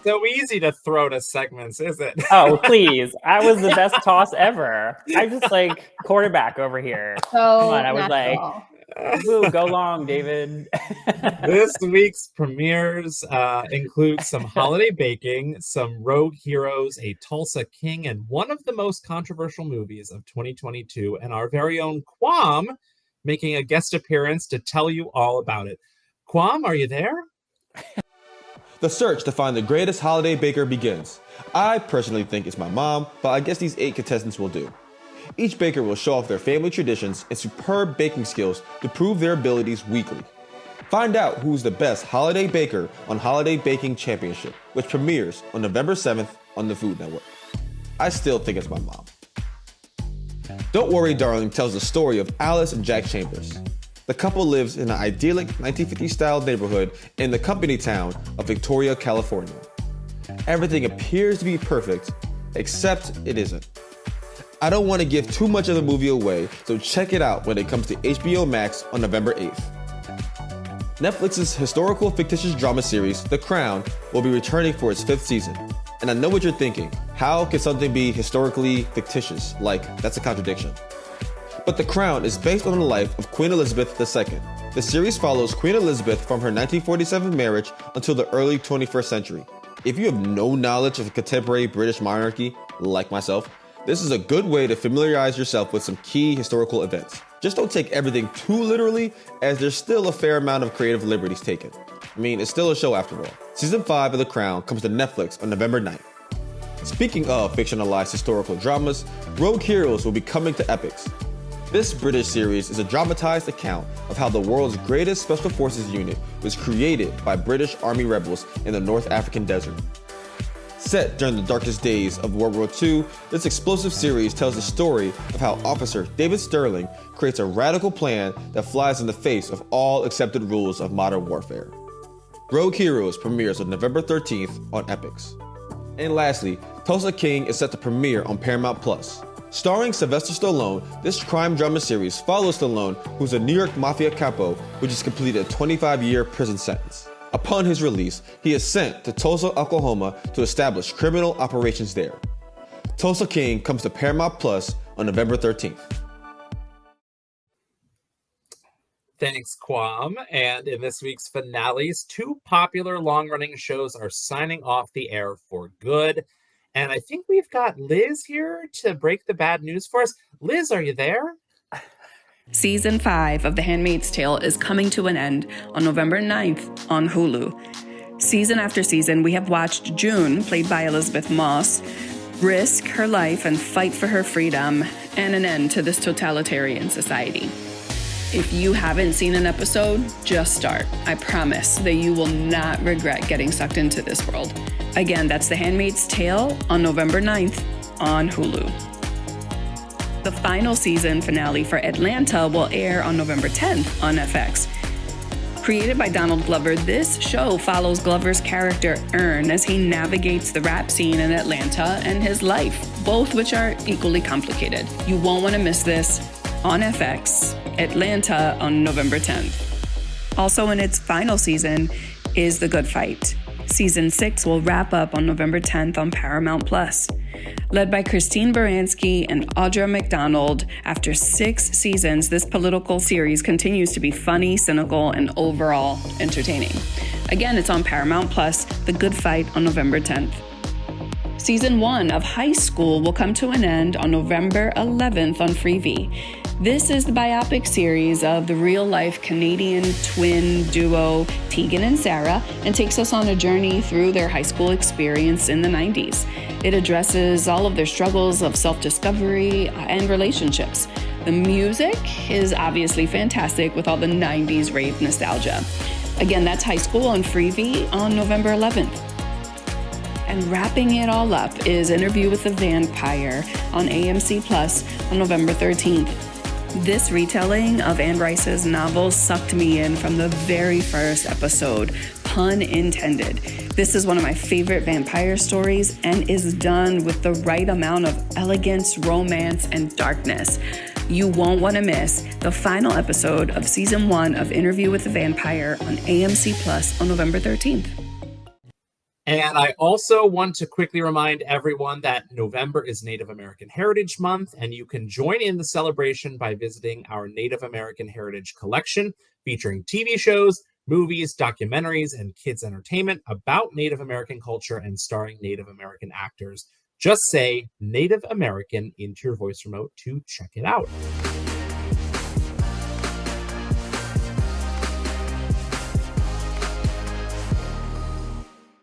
so easy to throw to segments, is it? Oh, please. I was the best toss ever. I just like quarterback over here. So Come on, I was natural. like, woo, go long, David. This week's premieres include some holiday baking, some rogue heroes, a Tulsa King, and one of the most controversial movies of 2022, and our very own Quam making a guest appearance to tell you all about it. Quam, are you there? The search to find the greatest holiday baker begins. I personally think it's my mom, but I guess these 8 contestants will do. Each baker will show off their family traditions and superb baking skills to prove their abilities weekly. Find out who's the best holiday baker on Holiday Baking Championship, which premieres on November 7th on the Food Network. I still think it's my mom. Don't Worry, Darling tells the story of Alice and Jack Chambers. The couple lives in an idyllic 1950s-style neighborhood in the company town of Victoria, California. Everything appears to be perfect, except it isn't. I don't want to give too much of the movie away, so check it out when it comes to HBO Max on November 8th. Netflix's historical fictitious drama series, The Crown, will be returning for its 5th season. And I know what you're thinking. How can something be historically fictitious? Like, that's a contradiction. But The Crown is based on the life of Queen Elizabeth II. The series follows Queen Elizabeth from her 1947 marriage until the early 21st century. If you have no knowledge of contemporary British monarchy, like myself, this is a good way to familiarize yourself with some key historical events. Just don't take everything too literally, as there's still a fair amount of creative liberties taken. I mean, it's still a show after all. Season 5 of The Crown comes to Netflix on November 9th. Speaking of fictionalized historical dramas, Rogue Heroes will be coming to Epix. This British series is a dramatized account of how the world's greatest special forces unit was created by British Army rebels in the North African desert. Set during the darkest days of World War II, this explosive series tells the story of how Officer David Sterling creates a radical plan that flies in the face of all accepted rules of modern warfare. Rogue Heroes premieres on November 13th on Epix. And lastly, Tulsa King is set to premiere on Paramount Plus. Starring Sylvester Stallone, this crime drama series follows Stallone, who's a New York mafia capo who just completed a 25-year prison sentence. Upon his release, he is sent to Tulsa, Oklahoma to establish criminal operations there. Tulsa King comes to Paramount Plus on November 13th. Thanks, Quam. And in this week's finales, 2 popular long-running shows are signing off the air for good. And I think we've got Liz here to break the bad news for us. Liz, are you there? Season 5 of The Handmaid's Tale is coming to an end on November 9th on Hulu. Season after season, we have watched June, played by Elizabeth Moss, risk her life and fight for her freedom and an end to this totalitarian society. If you haven't seen an episode, just start. I promise that you will not regret getting sucked into this world. Again, that's The Handmaid's Tale on November 9th on Hulu. The final season finale for Atlanta will air on November 10th on FX. Created by Donald Glover, this show follows Glover's character Ern as he navigates the rap scene in Atlanta and his life, both which are equally complicated. You won't want to miss this on FX, Atlanta on November 10th. Also in its final season is The Good Fight. Season 6 will wrap up on November 10th on Paramount Plus. Led by Christine Baranski and Audra McDonald, after 6 seasons, this political series continues to be funny, cynical, and overall entertaining. Again, it's on Paramount Plus, The Good Fight on November 10th. Season 1 of High School will come to an end on November 11th on Freevee. This is the biopic series of the real-life Canadian twin duo Tegan and Sarah and takes us on a journey through their high school experience in the 90s. It addresses all of their struggles of self-discovery and relationships. The music is obviously fantastic with all the 90s rave nostalgia. Again, that's High School on Freevee on November 11th. And wrapping it all up is Interview with the Vampire on AMC Plus on November 13th. This retelling of Anne Rice's novel sucked me in from the very first episode, pun intended. This is one of my favorite vampire stories and is done with the right amount of elegance, romance, and darkness. You won't want to miss the final episode of Season 1 of Interview with the Vampire on AMC Plus on November 13th. And I also want to quickly remind everyone that November is Native American Heritage Month, and you can join in the celebration by visiting our Native American Heritage Collection, featuring TV shows, movies, documentaries, and kids' entertainment about Native American culture and starring Native American actors. Just say Native American into your voice remote to check it out.